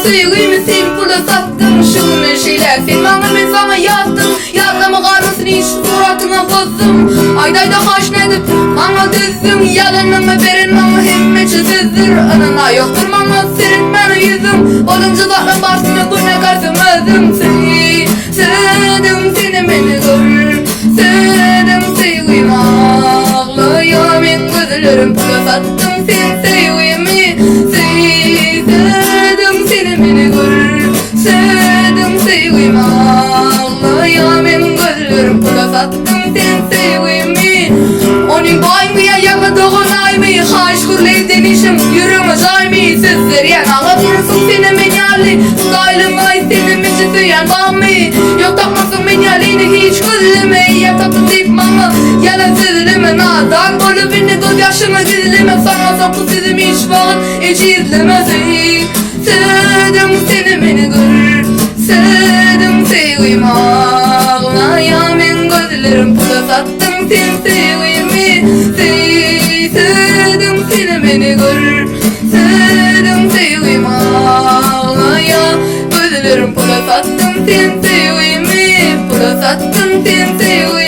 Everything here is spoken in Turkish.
sevgimi sen pula sattın. Şunu şeyler sen bana ben sana yattım. Yatlama karısını hiç suratına bozdum. Aydayda hoş nedir bana düzdüm. Yalanımı verin ama himmet çizizdir. Anına yoktur bana serin bana yüzüm. Olunca zaten başına bu ne karşım özüm. Sevdim seni beni gör. Sevdim sevgimi ağlıyor ben gözlerim pula sattım sen sevgimi. Sevdim seni beni gör. Sevdim sevgimi ağlıyor ben gözlerim pula sattım sen sevgimi. Onun boynuya yana dokunay mı? Haşkurlayıp denişim yürüme zay mı? Sizler yan ağlatıyorsun seni menyali. Sudaylım ay senin için süyen bağ mı? Yok takmasın menyalini hiç gözleme. Yatatın deyip mama yalan sizleme. Nadan bolu beni göz yaşıma gizleme. Sana sapı sizim hiç vakit hiç izlemez. Sevdim seni beni gör. Sevdim sevgimi ağlayan ben gözlerim pula sattım sen sevgimi. Sevdim seni beni gör. Sevdim sevgimi ağlayan gözlerim pula sattım sen sevgimi. Pula sattım sen sevgimi.